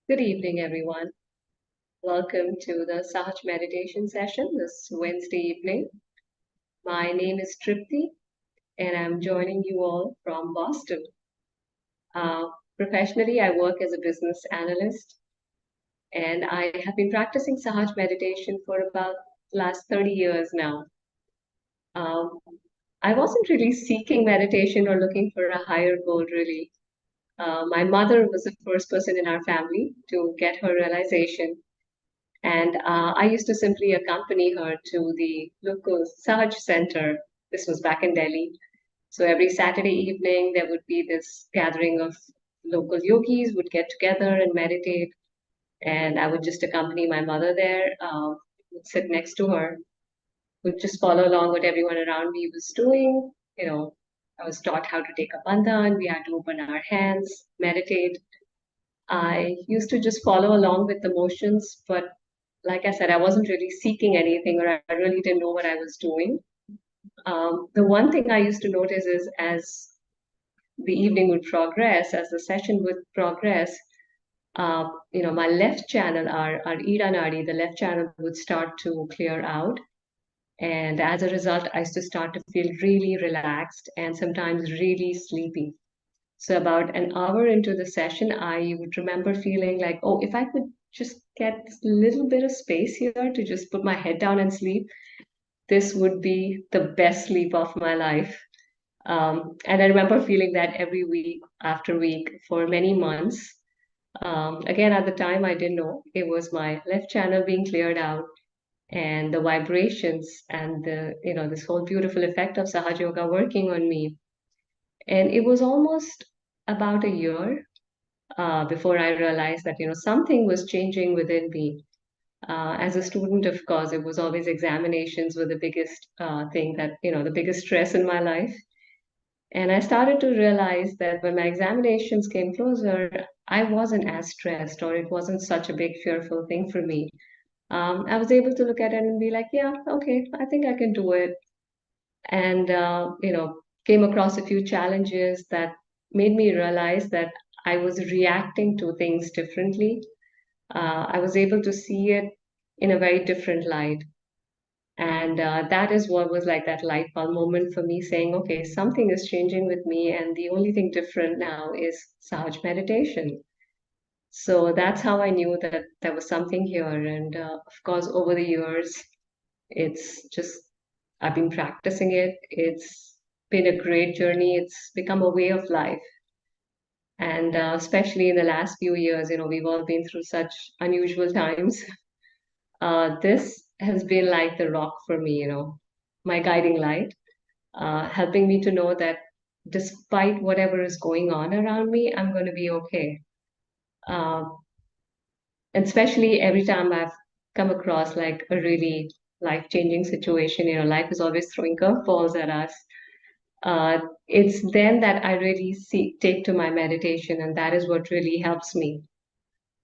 Good evening, everyone. Welcome to the Sahaj meditation session this Wednesday evening. My name is Tripti, and I'm joining you all from Boston. Uh, Professionally, I work as a business analyst, and I have been practicing Sahaj meditation for about the last 30 years now. Um, I wasn't really seeking meditation or looking for a higher goal, really. My mother was the first person in our family to get her realization. And I used to simply accompany her to the local Sahaj Center. This was back in Delhi. So every Saturday evening, there would be this gathering of local yogis would get together and meditate. And I would just accompany my mother there, would sit next to her, would just follow along what everyone around me was doing. I was taught how to take a bandhan. We had to open our hands, meditate. I used to just follow along with the motions, but like I said, I wasn't really seeking anything, or I really didn't know what I was doing. The one thing I used to notice is as the evening would progress, as the session would progress, my left channel, our Ida Nadi, the left channel would start to clear out. And as a result, I used to start to feel really relaxed and sometimes really sleepy. So about an hour into the session, I would remember feeling like, oh, if I could just get a little bit of space here to just put my head down and sleep, this would be the best sleep of my life. And I remember feeling that every week after week for many months. Again, at the time, I didn't know it was my left channel being cleared out and the vibrations and this whole beautiful effect of Sahaja Yoga working on me. And it was almost about a year before I realized that something was changing within me. As a student, of course, it was always examinations were the biggest thing that the biggest stress in my life. And I started to realize that when my examinations came closer, I wasn't as stressed, or it wasn't such a big fearful thing for me. I was able to look at it and be like, yeah, okay, I think I can do it. And came across a few challenges that made me realize that I was reacting to things differently. I was able to see it in a very different light. And that is what was like that light bulb moment for me saying, okay, something is changing with me. And the only thing different now is Sahaj meditation. So that's how I knew that there was something here. And of course, over the years, it's just, I've been practicing it. It's been a great journey. It's become a way of life. And especially in the last few years, we've all been through such unusual times. This has been like the rock for me, my guiding light, helping me to know that despite whatever is going on around me, I'm going to be okay. Uh, and especially every time I've come across like a really life-changing situation, life is always throwing curveballs at us. It's then that I really take to my meditation, and that is what really helps me.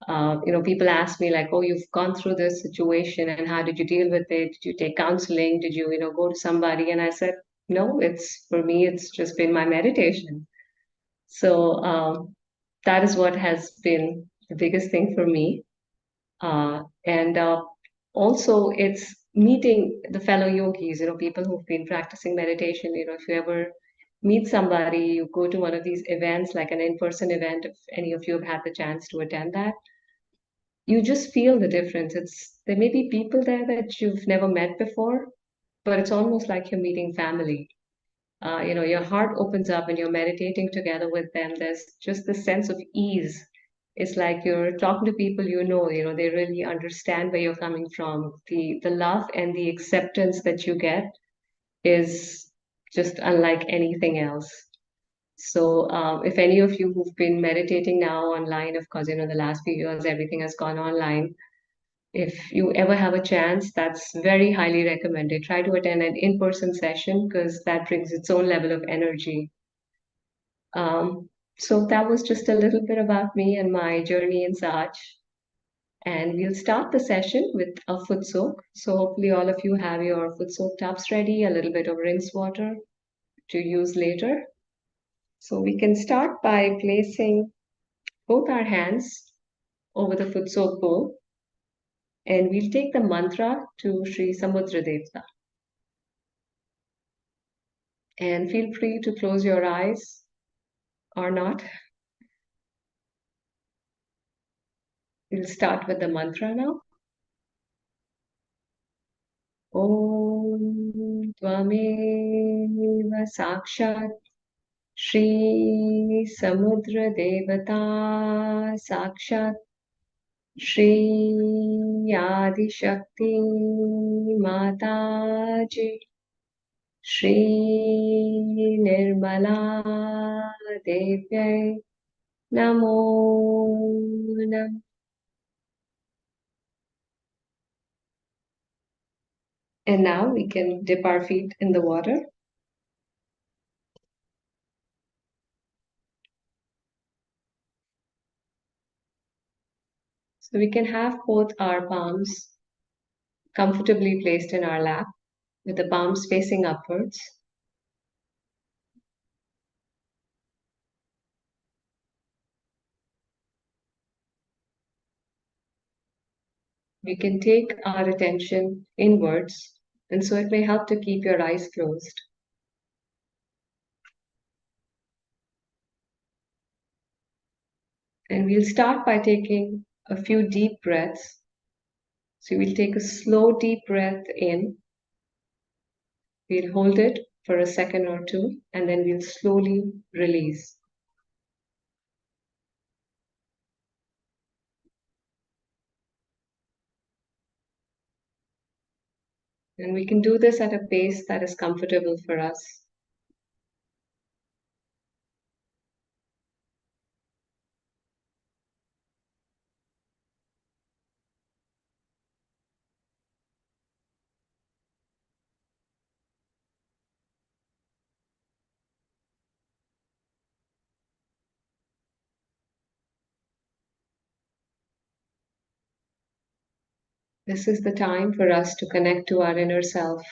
People ask me like, "Oh, you've gone through this situation, and how did you deal with it? Did you take counseling? Did you, go to somebody?" And I said, "No, it's for me. It's just been my meditation." So that is what has been the biggest thing for me. And also, it's meeting the fellow yogis. People who've been practicing meditation. If you ever meet somebody, you go to one of these events, like an in-person event. If any of you have had the chance to attend that, you just feel the difference. There may be people there that you've never met before, but it's almost like you're meeting family. Your heart opens up and you're meditating together with them. There's just this sense of ease. It's like you're talking to people they really understand where you're coming from. The love and the acceptance that you get is just unlike anything else. So, if any of you who've been meditating now online, of course, the last few years everything has gone online. If you ever have a chance, that's very highly recommended. Try to attend an in-person session because that brings its own level of energy. So that was just a little bit about me and my journey in Sahaj. And we'll start the session with a foot soak. So hopefully all of you have your foot soak tubs ready, a little bit of rinse water to use later. So we can start by placing both our hands over the Footsoak bowl, and we'll take the mantra to Sri Samudra Devta. And feel free to close your eyes or not. We'll start with the mantra now. Om Tvameva Sakshat Shri Samudra Devata Sakshat Shri Adi Shakti Mataji Shri Nirmala Devyai Namo Nam. And now we can dip our feet in the water. So we can have both our palms comfortably placed in our lap with the palms facing upwards. We can take our attention inwards, and so it may help to keep your eyes closed. And we'll start by taking a few deep breaths. So we'll take a slow, deep breath in. We'll hold it for a second or two, and then we'll slowly release. And we can do this at a pace that is comfortable for us. This is the time for us to connect to our inner self.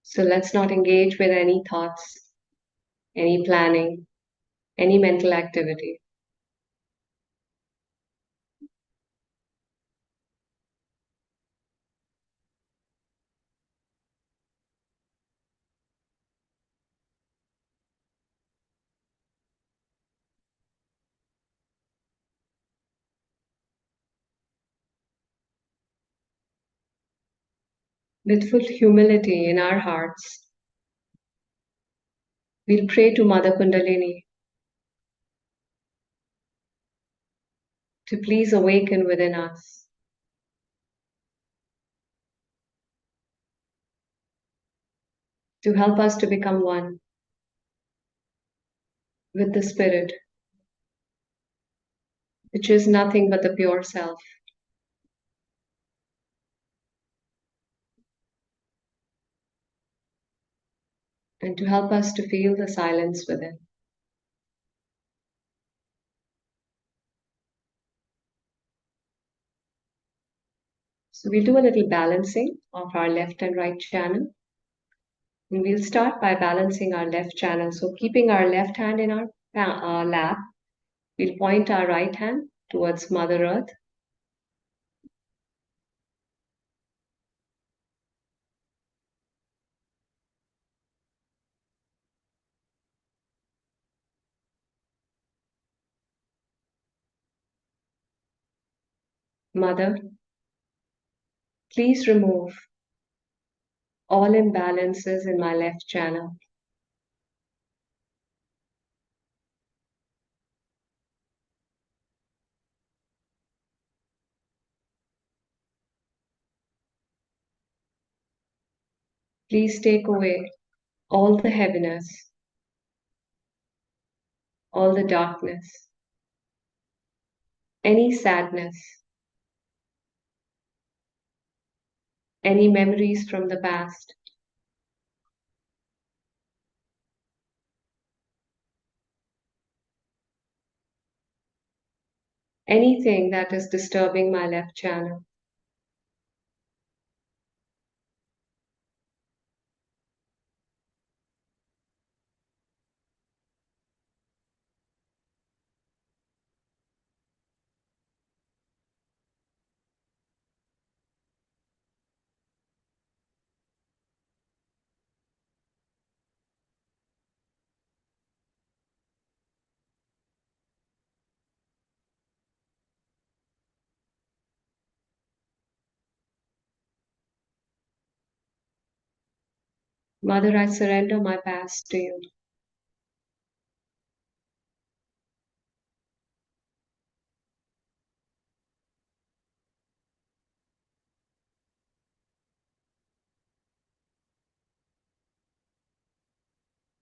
So let's not engage with any thoughts, any planning, any mental activity. With full humility in our hearts, we'll pray to Mother Kundalini to please awaken within us, to help us to become one with the Spirit, which is nothing but the pure self. And to help us to feel the silence within. So we'll do a little balancing of our left and right channel. And we'll start by balancing our left channel. So keeping our left hand in our lap, we'll point our right hand towards Mother Earth. Mother, please remove all imbalances in my left channel. Please take away all the heaviness, all the darkness, any sadness, any memories from the past, anything that is disturbing my left channel. Mother, I surrender my past to you.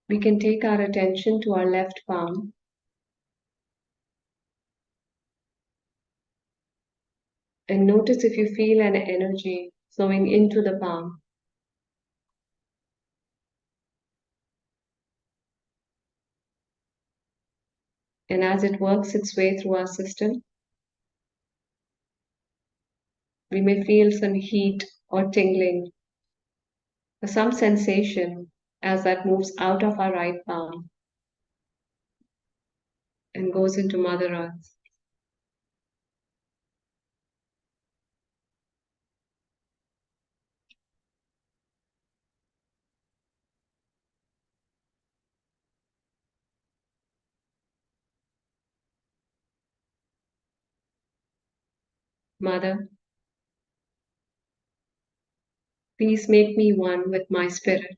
We can take our attention to our left palm and notice if you feel an energy flowing into the palm. And as it works its way through our system, we may feel some heat or tingling or some sensation as that moves out of our right palm and goes into Mother Earth. Mother, please make me one with my spirit.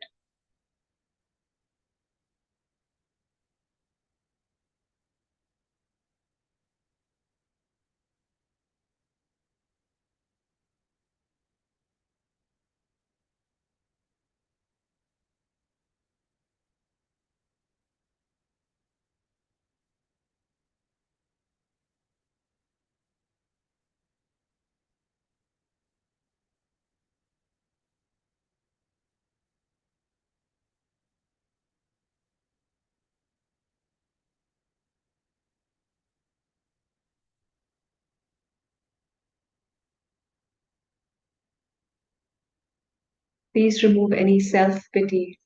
Please remove any self pity,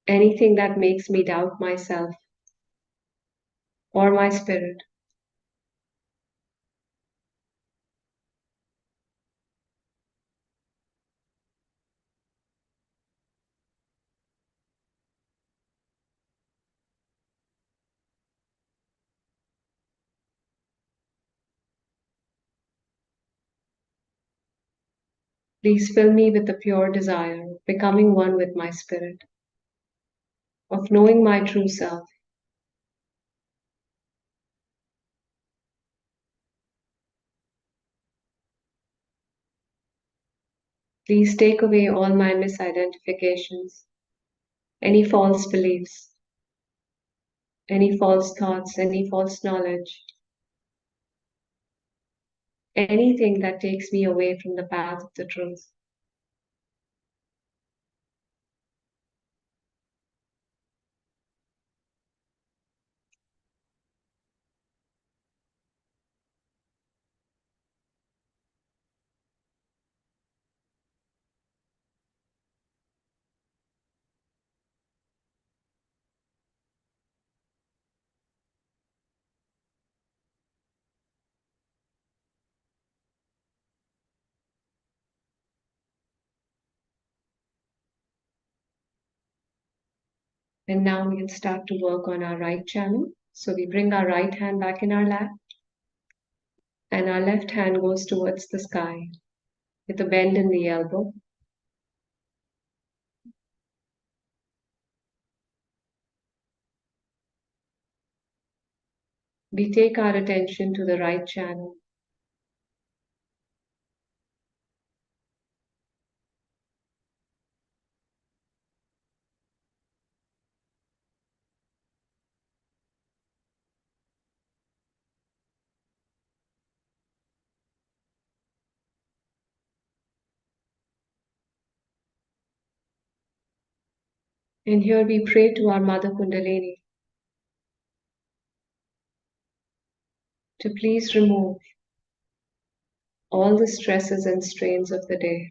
anything that makes me doubt myself or my spirit. Please fill me with the pure desire of becoming one with my spirit, of knowing my true self. Please take away all my misidentifications, any false beliefs, any false thoughts, any false knowledge, anything that takes me away from the path of the truth. And now we can start to work on our right channel. So we bring our right hand back in our lap, and our left hand goes towards the sky with a bend in the elbow. We take our attention to the right channel. And here we pray to our Mother Kundalini to please remove all the stresses and strains of the day.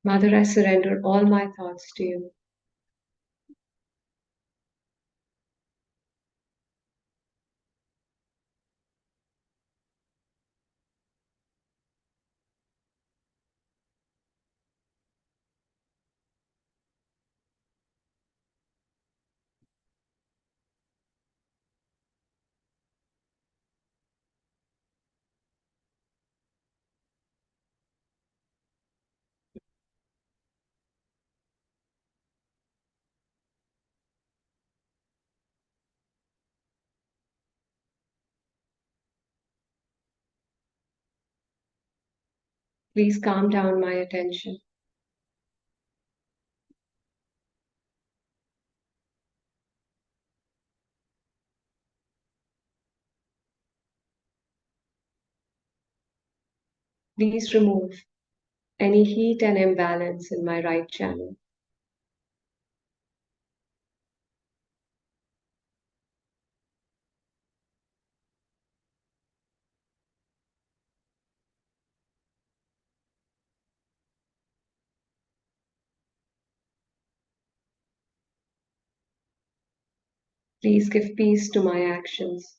Mother, I surrender all my thoughts to you. Please calm down my attention. Please remove any heat and imbalance in my right channel. Please give peace to my actions.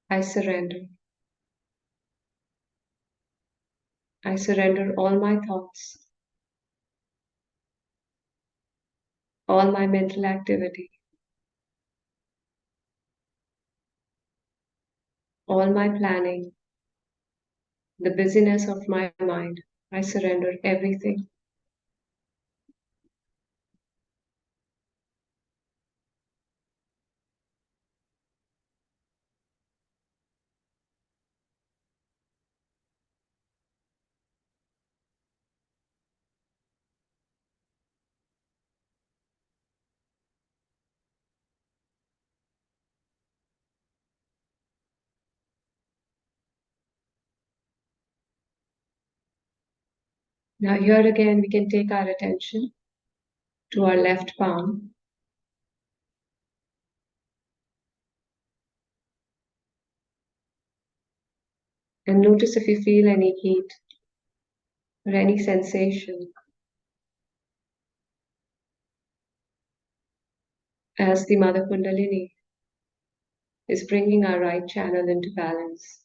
I surrender. I surrender all my thoughts, all my mental activity, all my planning, the busyness of my mind. I surrender everything. Now, here again, we can take our attention to our left palm and notice if you feel any heat or any sensation as the Mother Kundalini is bringing our right channel into balance.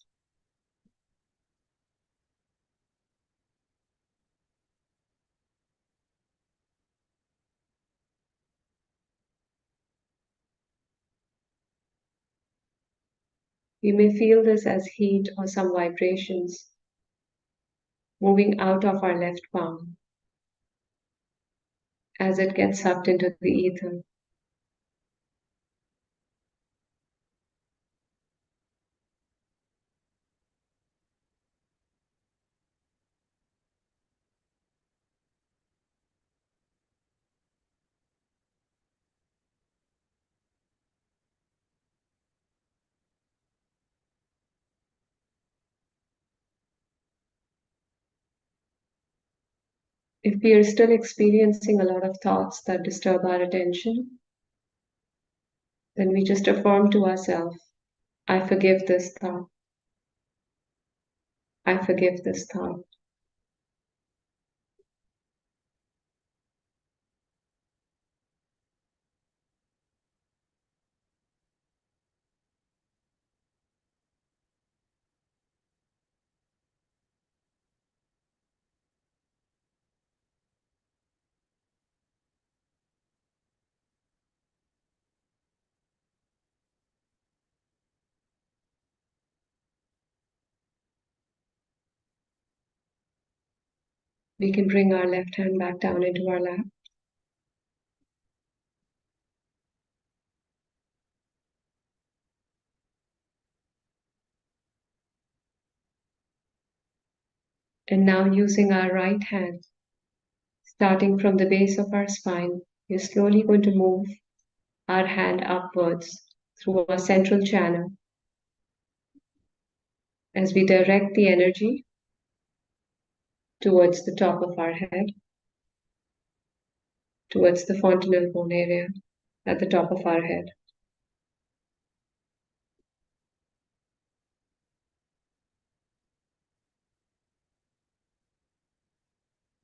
You may feel this as heat or some vibrations moving out of our left palm as it gets sucked into the ether. If we are still experiencing a lot of thoughts that disturb our attention, then we just affirm to ourselves, I forgive this thought. I forgive this thought. We can bring our left hand back down into our lap. And now using our right hand, starting from the base of our spine, we're slowly going to move our hand upwards through our central channel as we direct the energy towards the top of our head, towards the fontanel bone area at the top of our head.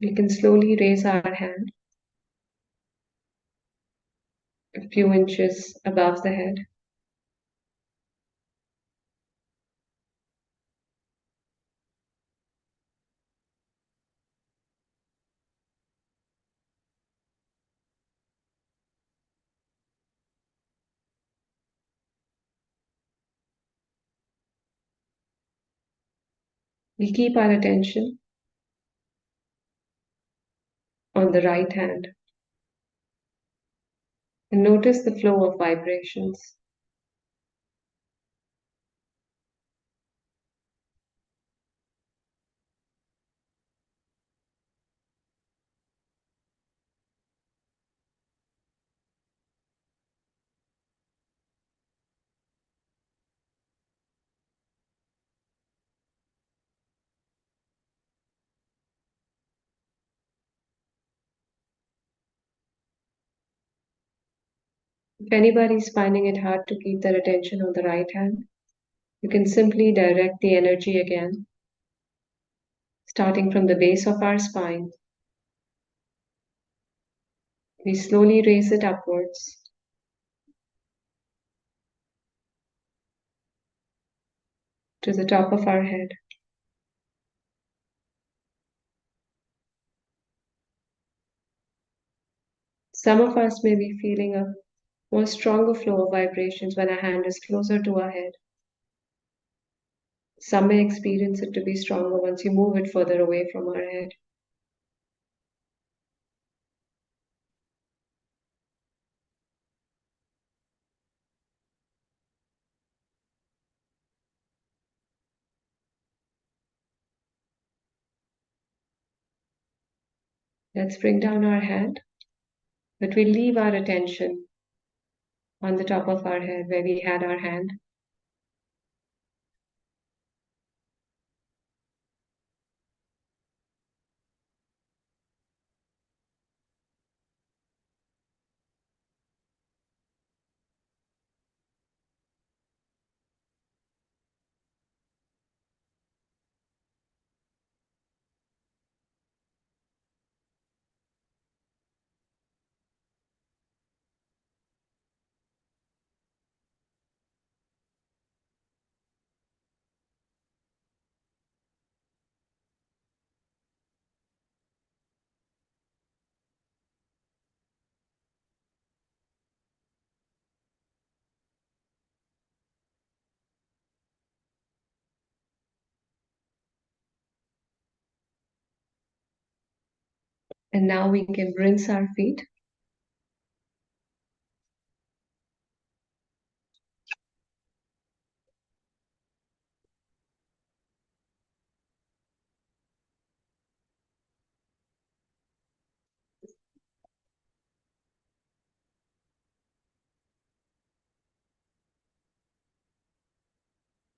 We can slowly raise our hand a few inches above the head. We keep our attention on the right hand and notice the flow of vibrations. If anybody is finding it hard to keep their attention on the right hand, you can simply direct the energy again, starting from the base of our spine. We slowly raise it upwards to the top of our head. Some of us may be feeling a more stronger flow of vibrations when our hand is closer to our head. Some may experience it to be stronger once you move it further away from our head. Let's bring down our hand, but we leave our attention on the top of our head where we had our hand. And now we can rinse our feet.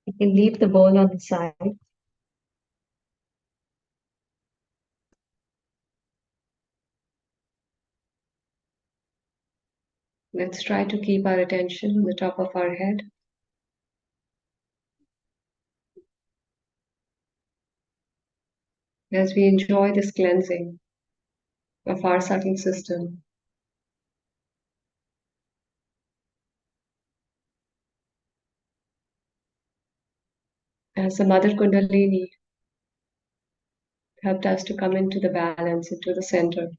We can leave the bowl on the side. Let's try to keep our attention on the top of our head. As we enjoy this cleansing of our subtle system. As the Mother Kundalini helped us to come into the balance, into the center.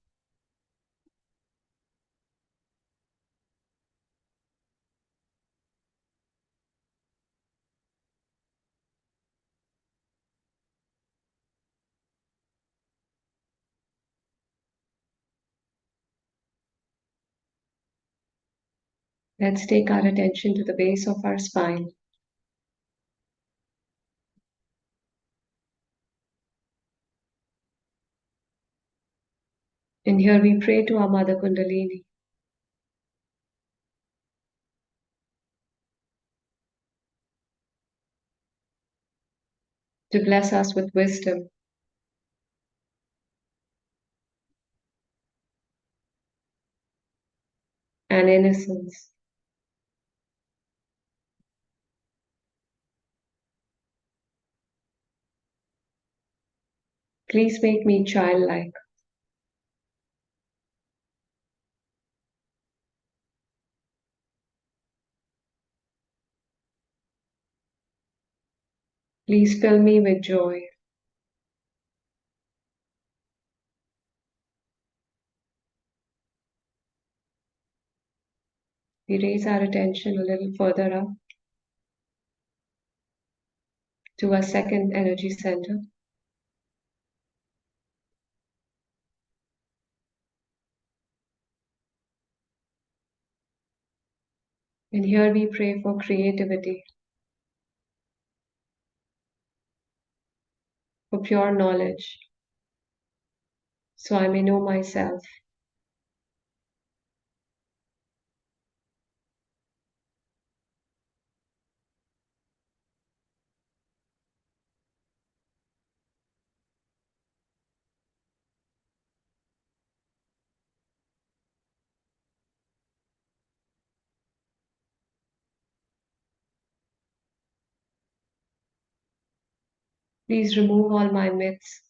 Let's take our attention to the base of our spine. And here we pray to our Mother Kundalini. to bless us with wisdom and innocence. Please make me childlike. Please fill me with joy. We raise our attention a little further up to our second energy center. And here we pray for creativity, for pure knowledge, so I may know myself. Please remove all my myths,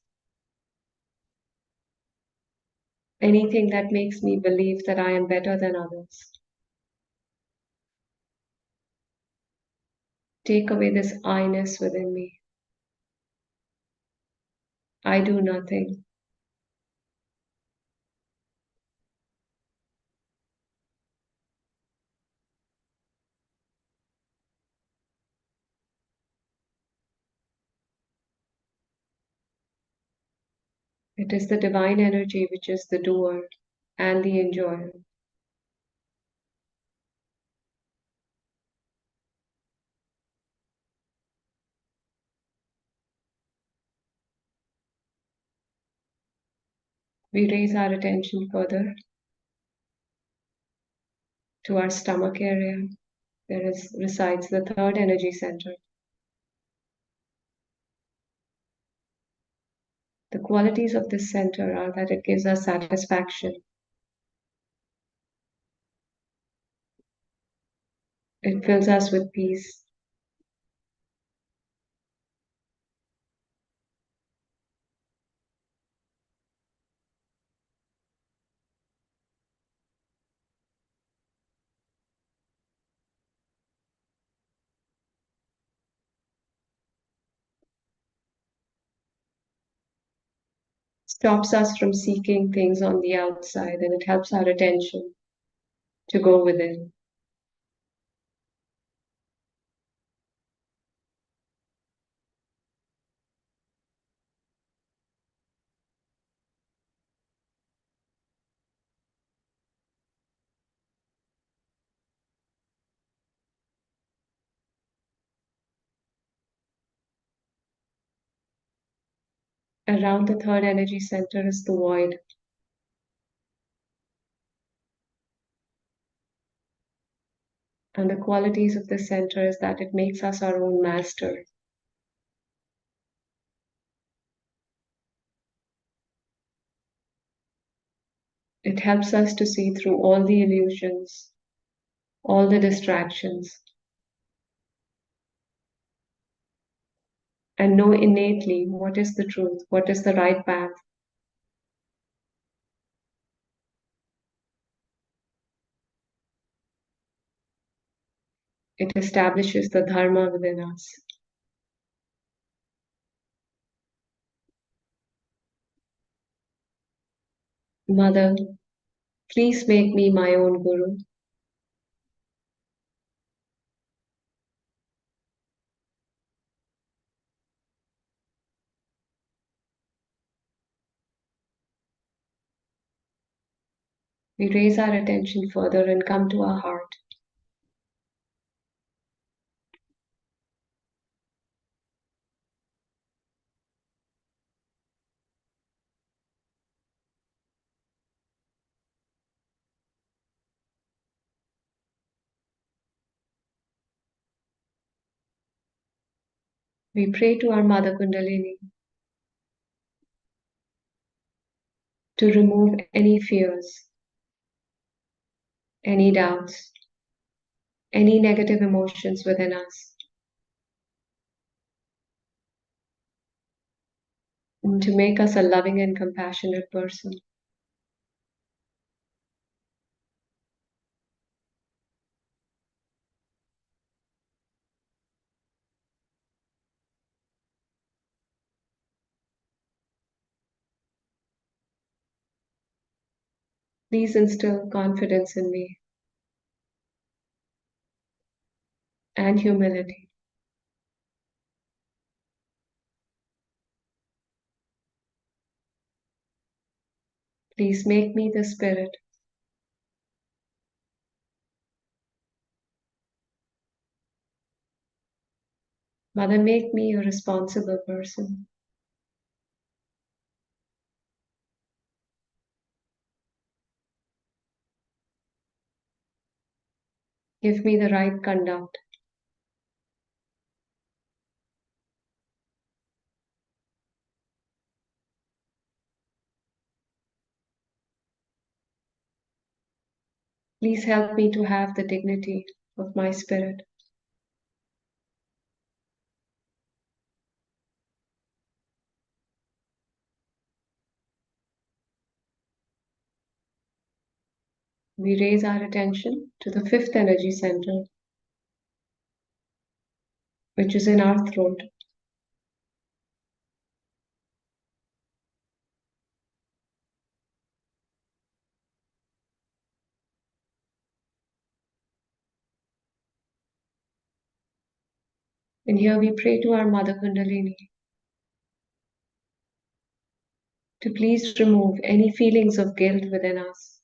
anything that makes me believe that I am better than others. Take away this I-ness within me. I do nothing. It is the divine energy which is the doer and the enjoyer. We raise our attention further to our stomach area. Resides the third energy center. The qualities of this center are that it gives us satisfaction. It fills us with peace. Stops us from seeking things on the outside, and it helps our attention to go within. Around the third energy center is the void. And the qualities of this center is that it makes us our own master. It helps us to see through all the illusions, all the distractions, and know innately what is the truth, what is the right path. It establishes the dharma within us. Mother, please make me my own guru. We raise our attention further and come to our heart. We pray to our Mother Kundalini to remove any fears, any doubts, any negative emotions within us, and to make us a loving and compassionate person. Please instill confidence in me and humility. Please make me the spirit. Mother, make me a responsible person. Give me the right conduct. Please help me to have the dignity of my spirit. We raise our attention to the fifth energy center, which is in our throat. And here we pray to our Mother Kundalini to please remove any feelings of guilt within us.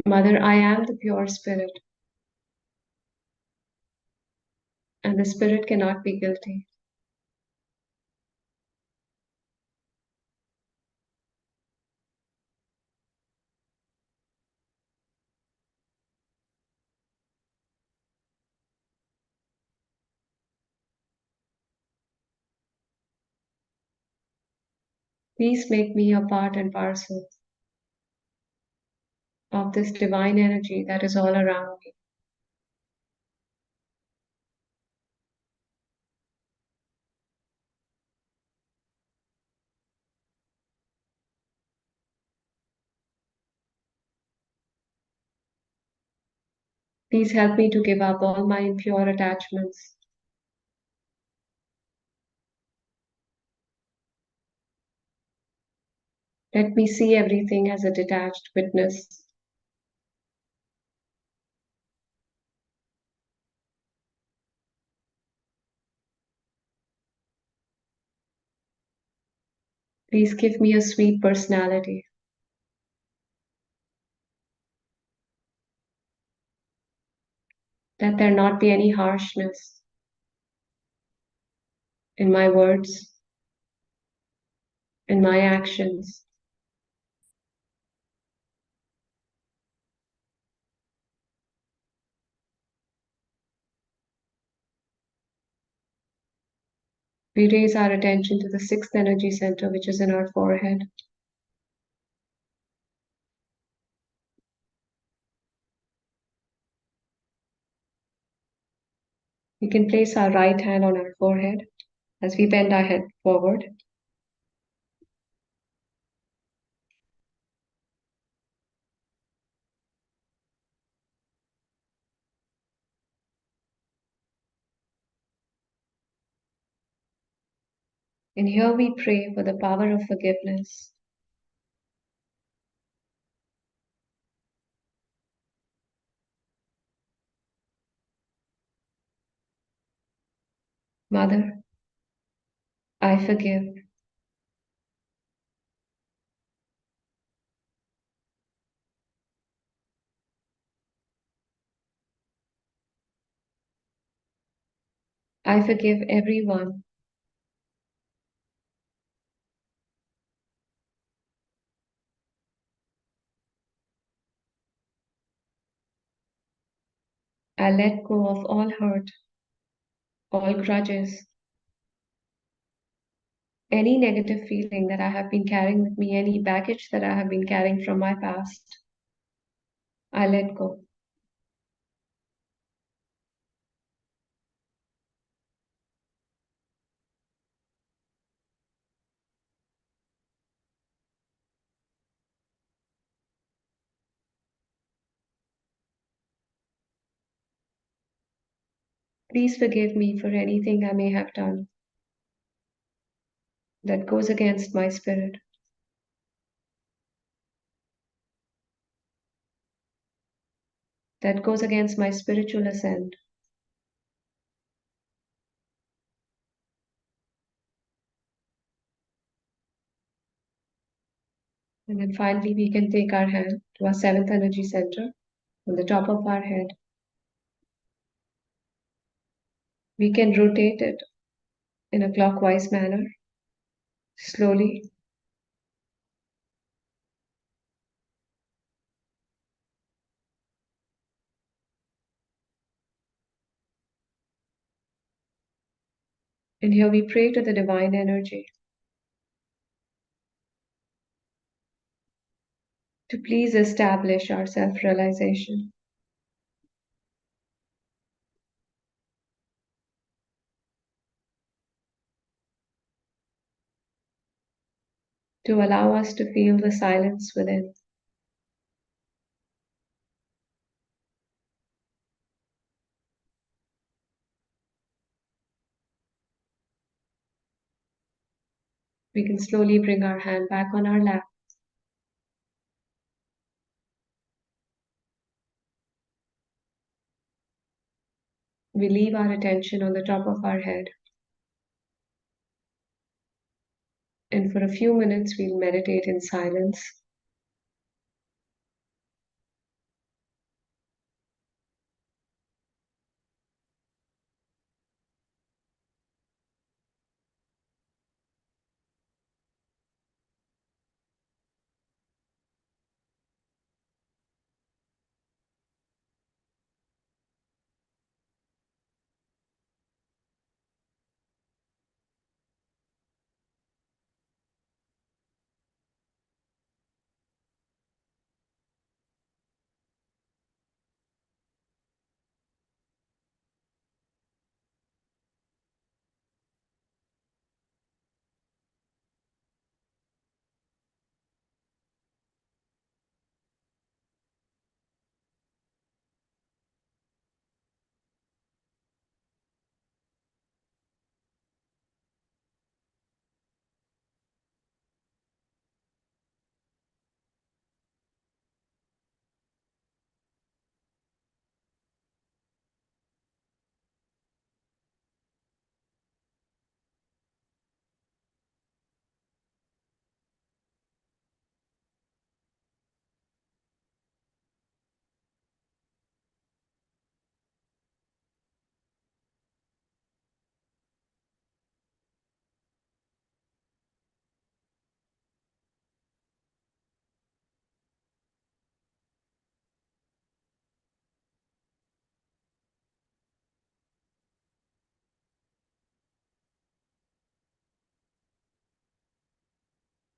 Mother, I am the pure spirit, and the spirit cannot be guilty. Please make me a part and parcel of this divine energy that is all around me. Please help me to give up all my impure attachments. Let me see everything as a detached witness. Please give me a sweet personality. Let there not be any harshness in my words, in my actions. We raise our attention to the sixth energy center, which is in our forehead. We can place our right hand on our forehead as we bend our head forward. And here we pray for the power of forgiveness. Mother, I forgive. I forgive everyone I let go of all hurt, all grudges, any negative feeling that I have been carrying with me, any baggage that I have been carrying from my past. I let go. Please forgive me for anything I may have done that goes against my spirit, that goes against my spiritual ascent. And then finally, we can take our hand to our seventh energy center on the top of our head. We can rotate it in a clockwise manner, slowly. And here we pray to the divine energy to please establish our self-realization, to allow us to feel the silence within. We can slowly bring our hand back on our lap. We leave our attention on the top of our head. And for a few minutes, we'll meditate in silence.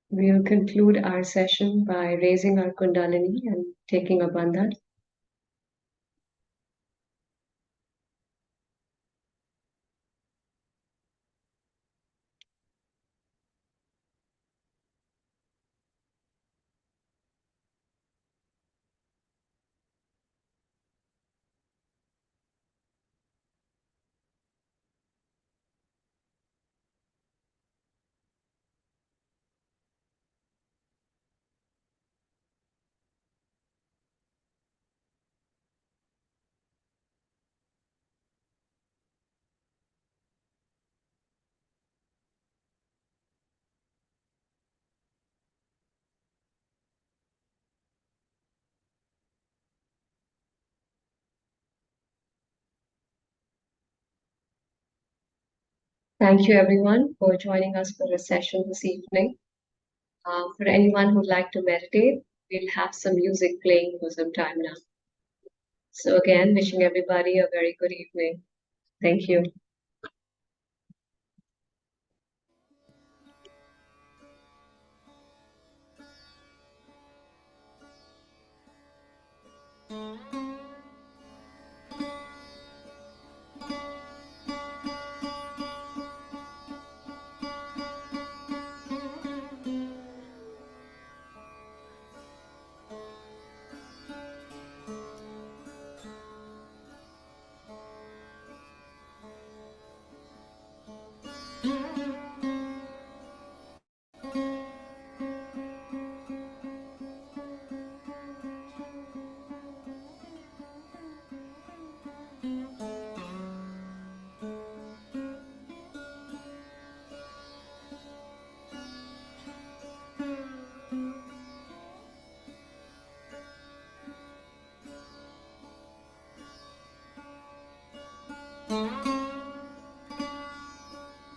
We'll conclude our session by raising our Kundalini and taking a bandhan. Thank you, everyone, for joining us for a session this evening. For anyone who'd like to meditate, we'll have some music playing for some time now. So again, wishing everybody a very good evening. Thank you. Mm-hmm.